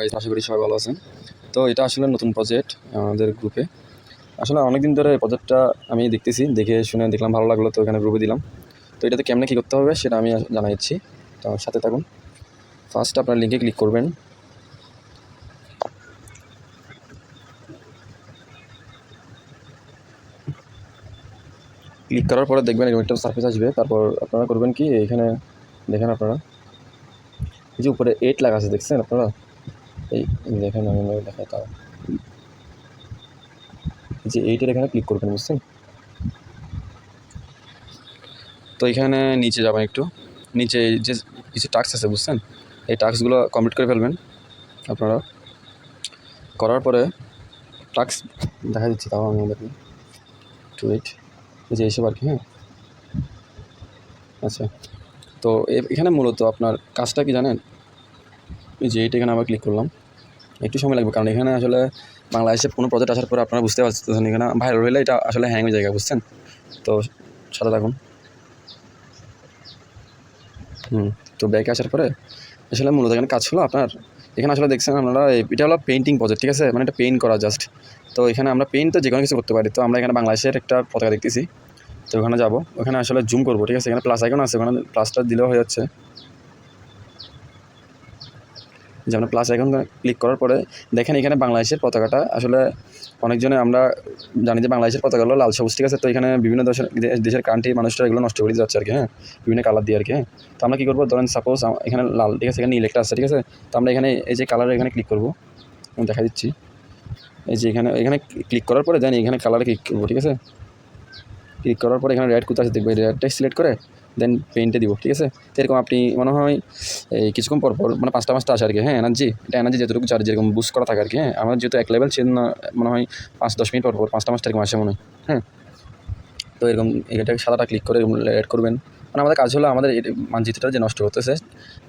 Guys, আশা করি সবাই ভালো আছেন। তো এটা আসলে নতুন প্রজেক্ট আমাদের গ্রুপে। আসলে অনেকদিন ধরে এই প্রজেক্টটা আমি দেখতেছি, দেখে শুনে দেখলাম ভালো লাগলো, তো এখানে গ্রুপে দিলাম। তো এটাতে কেমনে কী করতে হবে সেটা আমি জানাচ্ছি, তো আমার সাথে থাকুন। ফার্স্ট আপনার লিঙ্কে ক্লিক করবেন। ক্লিক করার পরে দেখবেন এরকম একটা সার্ফেস আসবে। তারপর আপনারা করবেন কি, এখানে দেখেন আপনারা এই যে উপরে 8 লেখা আছে, দেখছেন আপনারা? এই দেখেন, আমি দেখাই তাও, এই যে 8-এর এখানে ক্লিক করবেন, বুঝছেন? তো এখানে নিচে যাবেন, একটু নিচে যে কিছু টাস্ক আছে, বুঝছেন? এই টাস্কগুলো কমপ্লিট করে ফেলবেন আপনারা। করার পরে টাস্ক দেখা দিচ্ছি, তাও আমি দেখি একটু ওয়েট। এই যে এইসব আর কি। হ্যাঁ, আচ্ছা। তো এখানে মূলত আপনার কাজটা কি জানেন? এই যে এইটা এখানে আবার ক্লিক করলাম, একটু সময় লাগবে, কারণ এখানে আসলে বাংলাদেশে কোনো প্রজেক্ট আসার পরে আপনারা বুঝতে পারছেন এখানে ভাইরাল হলে এটা আসলে হ্যাং হয়ে যায়, বুঝছেন? তো সাথে থাকুন। তো ব্যাকে আসার পরে আসলে মূলত এখানে কাজ হলো আপনার, এখানে আসলে দেখছেন আপনারা এটা হলো পেইন্টিং প্রজেক্ট, ঠিক আছে? মানে এটা পেইন্ট করা জাস্ট। তো এখানে আমরা পেইন্ট তো যে কোনো কিছু করতে পারি। তো আমরা এখানে বাংলাদেশের একটা পতাকা দেখতেছি, তো ওখানে যাবো, ওখানে আসলে জুম করবো, ঠিক আছে? এখানে প্লাস আইকন আছে, ওখানে প্লাসটা দিলেও হয়ে যাচ্ছে। যে আমরা প্লাস আইকন ক্লিক করার পরে দেখেন এখানে বাংলাদেশের পতাকাটা আসলে অনেকজনে আমরা জানি যে বাংলাদেশের পতাকা হলো লাল সবুজ, ঠিক আছে? তো এখানে বিভিন্ন দেশের কান্ট্রি মানুষরা এগুলো নষ্ট করে যাচ্ছে আর কি। হ্যাঁ, বিভিন্ন কালার দিয়ে আর কি। হ্যাঁ, তো আমরা কী করবো, ধরেন সাপোজ এখানে লাল, ঠিক আছে? এখানে নীল একটা আছে, ঠিক আছে? তো আমরা এখানে এই যে কালার এখানে ক্লিক করবো, আমি দেখা দিচ্ছি। এই যে এখানে ক্লিক করার পরে দেন এখানে কালারে ক্লিক করবো, ঠিক আছে? ক্লিক করার পরে এখানে রেড কোথায় আছে দেখবো, রেডটাই সিলেক্ট করে দেন পেইন্টে দিব, ঠিক আছে? তো এরকম আপনি মনে হয় এই কিছুক্ষণ পর মানে 5টা আসে আর কি। হ্যাঁ, এনার্জি, এটা এনার্জি যতটুকু চার্জ যেরকম বুস্ট করা থাকে আর কি। হ্যাঁ, আমার যেহেতু এক লেভেল সেজন্য মনে হয় 5-10 মিনিট পর 5টা এরকম আসে মনে হয়। হ্যাঁ, তো এরকম এটা সাদাটা ক্লিক করে এরকম রেড করবেন। মানে আমাদের কাজ হলো আমাদের মানচিত্রটা যে নষ্ট করতেছে,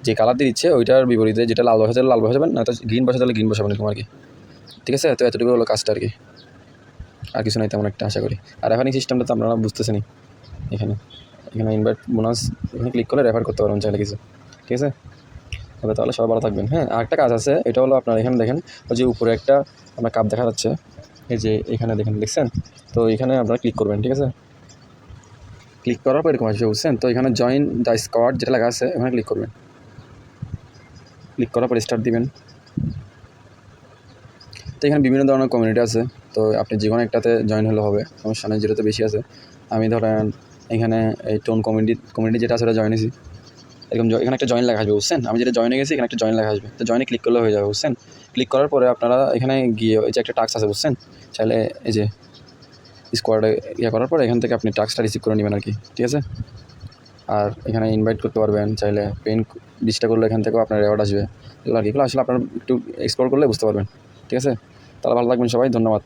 যে কালার দিয়ে দিচ্ছে ওইটার বিপরীতে যেটা লাল বসাতে লাল বসাবেন, না তো গ্রিন বসাতে গ্রিন বসাবেন এরকম আর কি। ঠিক আছে? তো এতটুকু হলো কাজটা আর কি, আর কিছু নাই তেমন একটা, আশা করি। আর রেফারিং সিস্টেমটা তো আপনারা বুঝতেছেনই। এখানে ইনভাইট বোনাস এখানে ক্লিক করলে রেফার করতে পারবেন চাইলে কিছু, ঠিক আছে? তবে তাহলে সবাই ভালো থাকবেন। হ্যাঁ, আরেকটা কাজ আছে, এটা হলো আপনার এখানে দেখেন ওই যে উপরে একটা আপনার কাপ দেখা যাচ্ছে, এই যে এখানে দেখছেন? তো এখানে আপনারা ক্লিক করবেন, ঠিক আছে? ক্লিক করার পর এরকম আসবে, বুঝছেন? তো এখানে জয়েন দ্য স্কোয়াড যেটা লেখা আছে ওখানে ক্লিক করবেন। ক্লিক করার পর স্টার্ট দিবেন। তো এখানে বিভিন্ন ধরনের কমিউনিটি আছে, তো আপনি যে কোনো একটাতে জয়েন হলে হবে, সমস্যা নেই, যেটাতে বেশি আছে। আমি ধরেন এখানে এই টোন কমিউনিটি যেটা আছে ওটা জয়েন হয়েছি। এরকম এখানে একটা জয়েন লেখা আসবে, বুঝছেন? আমি যেটা জয়েনে গেছি এখানে একটা জয়েন লেখা আসবে, তো জয়েনে ক্লিক করলে হয়ে যাবে, বুঝছেন? ক্লিক করার পরে আপনারা এখানে গিয়ে এই যে একটা টাস্ক আছে, বুঝছেন? চাইলে এই যে স্কোয়াডে করার পরে এখান থেকে আপনি টাস্কটা রিসিভ করে নেবেন আর কি, ঠিক আছে? আর এখানে ইনভাইট করতে পারবেন, চাইলে পেন ডিসটা করলে এখান থেকেও আপনার রেওয়ার্ড আসবে। এগুলো আর কি, এগুলো আসলে আপনারা একটু এক্সপ্লোর করলে বুঝতে পারবেন, ঠিক আছে? তাহলে ভালো থাকবেন সবাই, ধন্যবাদ।